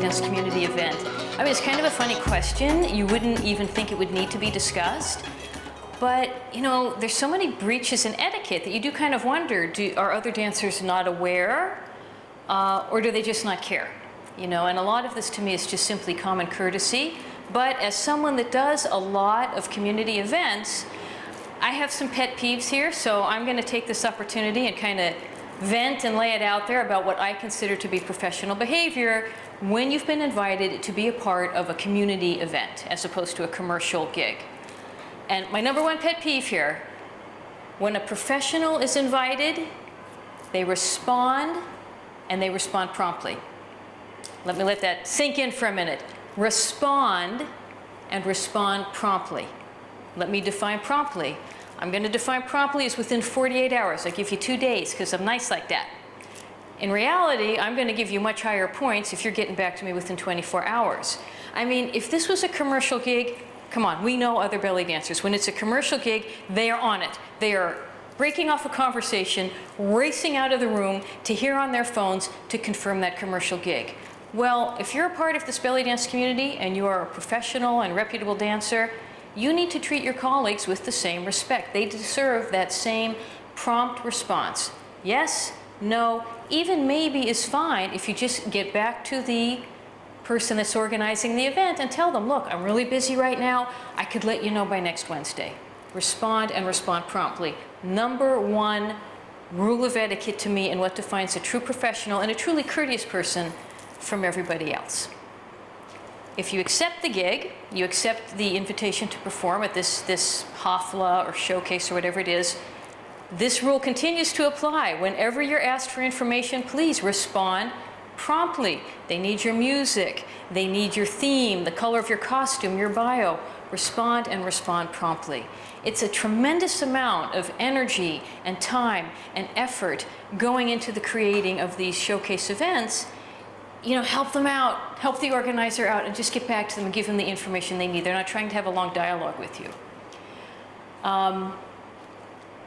dance community event? I mean, it's kind of a funny question. You wouldn't even think it would need to be discussed. But, you know, there's so many breaches in etiquette that you do kind of wonder, are other dancers not aware? Or do they just not care? You know, and a lot of this to me is just simply common courtesy. But as someone that does a lot of community events, I have some pet peeves here, so I'm going to take this opportunity and kind of vent and lay it out there about what I consider to be professional behavior when you've been invited to be a part of a community event as opposed to a commercial gig. And my number one pet peeve here, when a professional is invited, they respond, and they respond promptly. Let me let that sink in for a minute. Respond and respond promptly. Let me define promptly. I'm going to define promptly as within 48 hours. I give you 2 days because I'm nice like that. In reality, I'm going to give you much higher points if you're getting back to me within 24 hours. I mean, if this was a commercial gig, come on, we know other belly dancers. When it's a commercial gig, they are on it. They are breaking off a conversation, racing out of the room to hear on their phones to confirm that commercial gig. Well, if you're a part of this belly dance community and you are a professional and reputable dancer, you need to treat your colleagues with the same respect. They deserve that same prompt response. Yes, no, even maybe is fine if you just get back to the person that's organizing the event and tell them, look, I'm really busy right now. I could let you know by next Wednesday. Respond and respond promptly. Number one rule of etiquette to me and what defines a true professional and a truly courteous person from everybody else. If you accept the gig, you accept the invitation to perform at this hafla or showcase or whatever it is, this rule continues to apply. Whenever you're asked for information, please respond promptly. They need your music, they need your theme, the color of your costume, your bio. Respond and respond promptly. It's a tremendous amount of energy and time and effort going into the creating of these showcase events. You know, help them out, help the organizer out, and just get back to them and give them the information they need. They're not trying to have a long dialogue with you.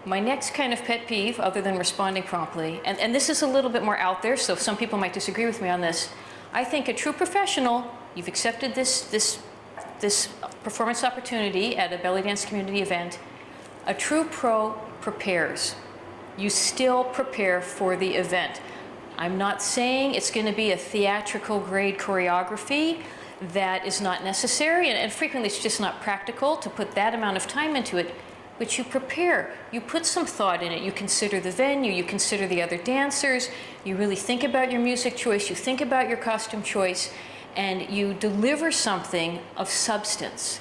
My next kind of pet peeve, other than responding promptly, and this is a little bit more out there, so some people might disagree with me on this. I think a true professional, you've accepted this performance opportunity at a belly dance community event, a true pro prepares. You still prepare for the event. I'm not saying it's going to be a theatrical grade choreography. That is not necessary, and frequently it's just not practical to put that amount of time into it. But you prepare, you put some thought in it, you consider the venue, you consider the other dancers, you really think about your music choice, you think about your costume choice, and you deliver something of substance.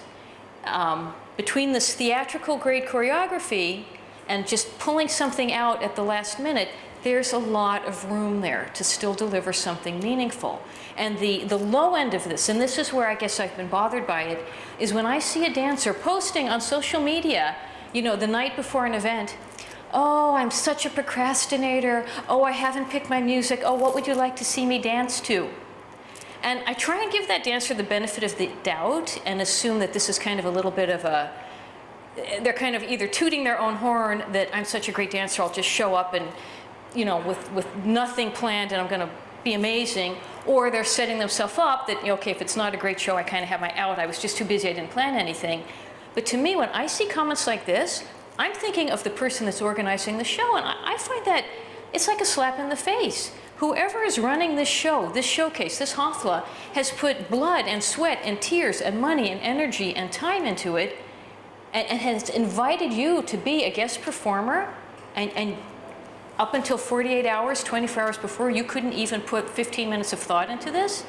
Between this theatrical grade choreography and just pulling something out at the last minute, there's a lot of room there to still deliver something meaningful. And the low end of this, and this is where I guess I've been bothered by it, is when I see a dancer posting on social media, you know, the night before an event, oh, I'm such a procrastinator. Oh, I haven't picked my music. Oh, what would you like to see me dance to? And I try and give that dancer the benefit of the doubt and assume that this is kind of a little bit of a, they're kind of either tooting their own horn that I'm such a great dancer, I'll just show up and, you know, with nothing planned and I'm going to be amazing, or they're setting themselves up that, okay, if it's not a great show, I kind of have my out. I was just too busy, I didn't plan anything. But to me, when I see comments like this, I'm thinking of the person that's organizing the show, and I find that it's like a slap in the face. Whoever is running this show, this showcase, this hafla, has put blood and sweat and tears and money and energy and time into it, and has invited you to be a guest performer, and up until 48 hours, 24 hours before, you couldn't even put 15 minutes of thought into this.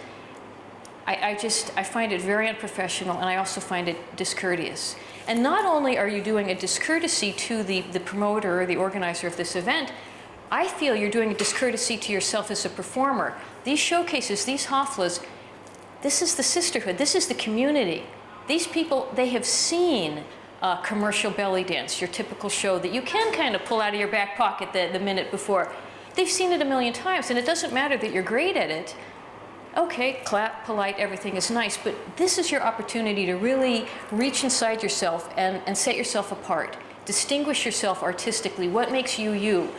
I find it very unprofessional, and I also find it discourteous. And not only are you doing a discourtesy to the promoter or the organizer of this event, I feel you're doing a discourtesy to yourself as a performer. These showcases, these haflas, this is the sisterhood, this is the community. These people, they have seen commercial belly dance, your typical show that you can kind of pull out of your back pocket the minute before. They've seen it a million times, and it doesn't matter that you're great at it. Okay, clap, polite, everything is nice, but this is your opportunity to really reach inside yourself and set yourself apart. Distinguish yourself artistically, what makes you you,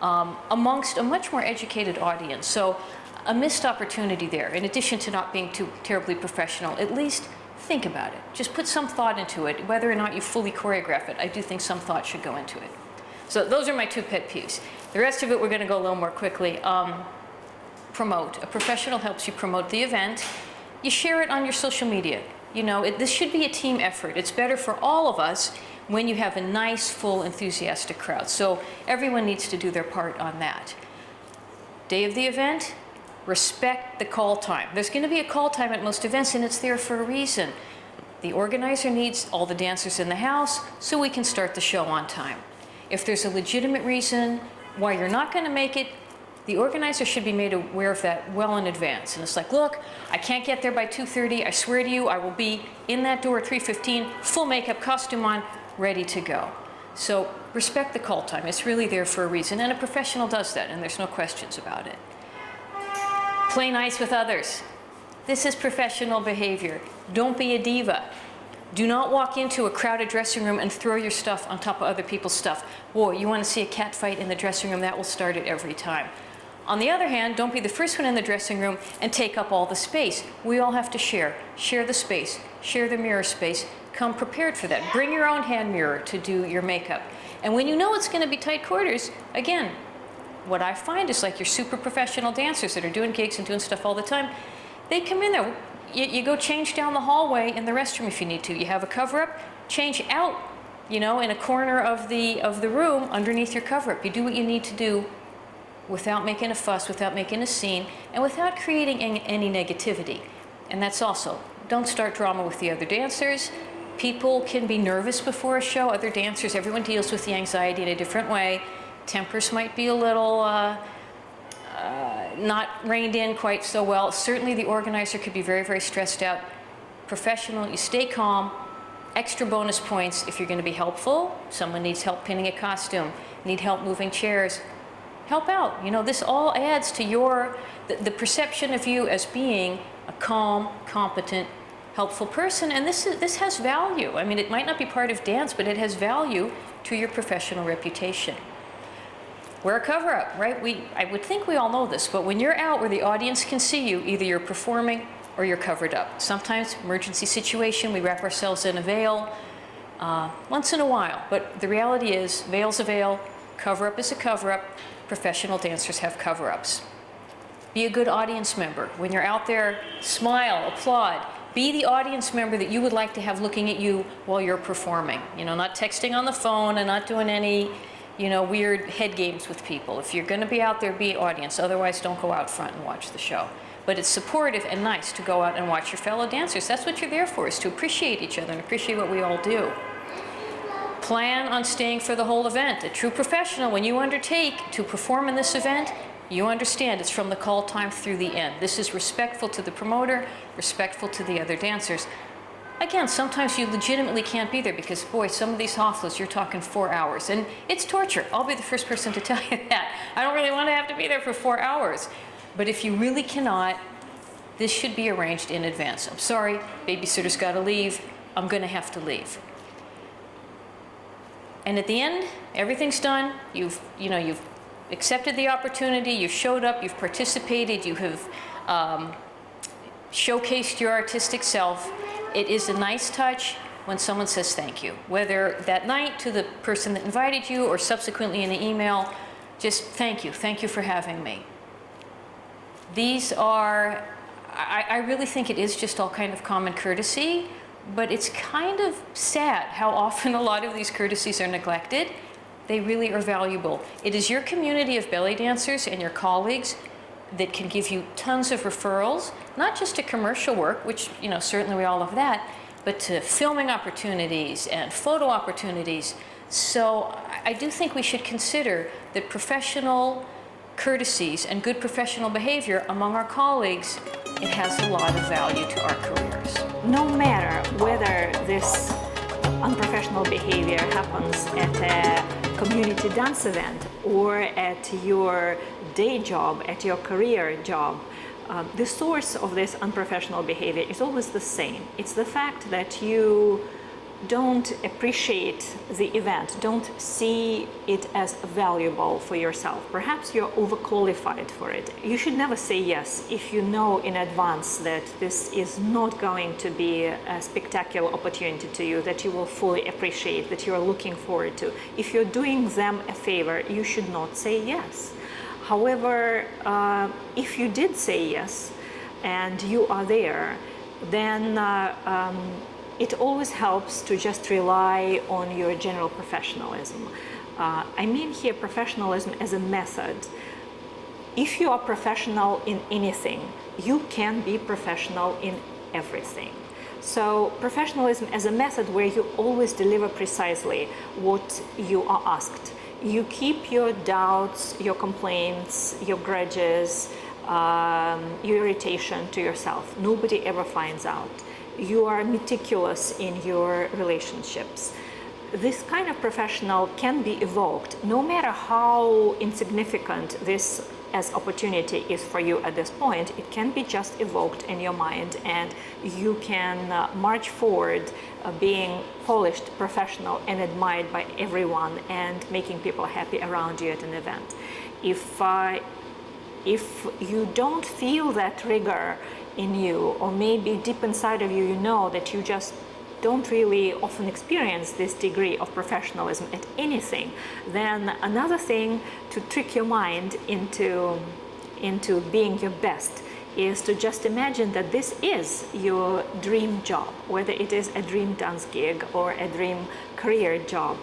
amongst a much more educated audience. So a missed opportunity there. In addition to not being too terribly professional, at least think about it. Just put some thought into it. Whether or not you fully choreograph it, I do think some thought should go into it. So those are my 2 pet peeves. The rest of it, we're going to go a little more quickly. Promote. A professional helps you promote the event. You share it on your social media. You know, this should be a team effort. It's better for all of us when you have a nice, full, enthusiastic crowd. So everyone needs to do their part on that. Day of the event, respect the call time. There's going to be a call time at most events, and it's there for a reason. The organizer needs all the dancers in the house so we can start the show on time. If there's a legitimate reason why you're not going to make it, the organizer should be made aware of that well in advance. And it's like, look, I can't get there by 2:30. I swear to you, I will be in that door at 3:15, full makeup, costume on, ready to go. So respect the call time. It's really there for a reason. And a professional does that, and there's no questions about it. Play nice with others. This is professional behavior. Don't be a diva. Do not walk into a crowded dressing room and throw your stuff on top of other people's stuff. Whoa, you want to see a cat fight in the dressing room? That will start it every time. On the other hand, don't be the first one in the dressing room and take up all the space. We all have to share. Share the space. Share the mirror space. Come prepared for that. Bring your own hand mirror to do your makeup. And when you know it's going to be tight quarters, again, what I find is like your super professional dancers that are doing gigs and doing stuff all the time, they come in there. You go change down the hallway in the restroom if you need to. You have a cover-up, change out, you know, in a corner of the room underneath your cover-up. You do what you need to do without making a fuss, without making a scene, and without creating any negativity. And that's also, don't start drama with the other dancers. People can be nervous before a show. Other dancers, everyone deals with the anxiety in a different way. Tempers might be a little not reined in quite so well. Certainly the organizer could be very, very stressed out. Professional, you stay calm. Extra bonus points if you're going to be helpful. Someone needs help pinning a costume, need help moving chairs. Help out. You know, this all adds to the perception of you as being a calm, competent, helpful person, and this has value. I mean, it might not be part of dance, but it has value to your professional reputation. Wear a cover-up, right? I would think we all know this, but when you're out where the audience can see you, either you're performing or you're covered up. Sometimes, emergency situation, we wrap ourselves in a veil once in a while, but the reality is, veil's a veil, cover-up is a cover-up. Professional dancers have cover-ups. Be a good audience member. When you're out there, smile, applaud. Be the audience member that you would like to have looking at you while you're performing. You know, not texting on the phone and not doing any, you know, weird head games with people. If you're going to be out there, be audience. Otherwise, don't go out front and watch the show. But it's supportive and nice to go out and watch your fellow dancers. That's what you're there for, is to appreciate each other and appreciate what we all do. Plan on staying for the whole event. A true professional, when you undertake to perform in this event, you understand it's from the call time through the end. This is respectful to the promoter, respectful to the other dancers. Again, sometimes you legitimately can't be there because, boy, some of these haflas, you're talking 4 hours. And it's torture. I'll be the first person to tell you that. I don't really want to have to be there for 4 hours. But if you really cannot, this should be arranged in advance. I'm sorry, babysitter's got to leave. I'm going to have to leave. And at the end, everything's done. You've accepted the opportunity. You've showed up. You've participated. You have showcased your artistic self. It is a nice touch when someone says thank you, whether that night to the person that invited you or subsequently in an email. Just thank you for having me. These are, I really think it is just all kind of common courtesy. But it's kind of sad how often a lot of these courtesies are neglected. They really are valuable. It is your community of belly dancers and your colleagues that can give you tons of referrals, not just to commercial work, which, you know, certainly we all love that, but to filming opportunities and photo opportunities. So I do think we should consider that professional courtesies and good professional behavior among our colleagues, it has a lot of value to our careers. No matter whether this unprofessional behavior happens at a community dance event or at your day job, at your career job, the source of this unprofessional behavior is always the same. It's the fact that you don't appreciate the event, don't see it as valuable for yourself. Perhaps you're overqualified for it. You should never say yes if you know in advance that this is not going to be a spectacular opportunity to you, that you will fully appreciate, that you're looking forward to. If you're doing them a favor, you should not say yes. However, if you did say yes and you are there, then it always helps to just rely on your general professionalism. I mean here professionalism as a method. If you are professional in anything, you can be professional in everything. So professionalism as a method where you always deliver precisely what you are asked. You keep your doubts, your complaints, your grudges, your irritation to yourself. Nobody ever finds out. You are meticulous in your relationships. This kind of professional can be evoked no matter how insignificant this as opportunity is for you at this point. It can be just evoked in your mind, and you can march forward being polished, professional, and admired by everyone, and making people happy around you at an event. If you don't feel that rigor in you, or maybe deep inside of you, you know that you just don't really often experience this degree of professionalism at anything, then another thing to trick your mind into being your best is to just imagine that this is your dream job, whether it is a dream dance gig or a dream career job.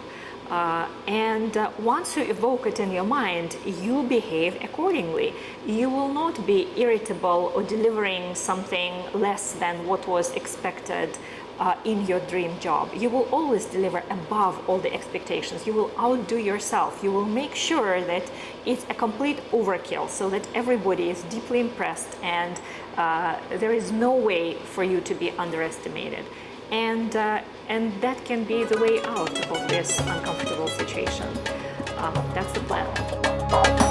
Once you evoke it in your mind, you behave accordingly. You will not be irritable or delivering something less than what was expected in your dream job. You will always deliver above all the expectations. You will outdo yourself. You will make sure that it's a complete overkill so that everybody is deeply impressed, and there is no way for you to be underestimated. And that can be the way out of this uncomfortable situation. That's the plan.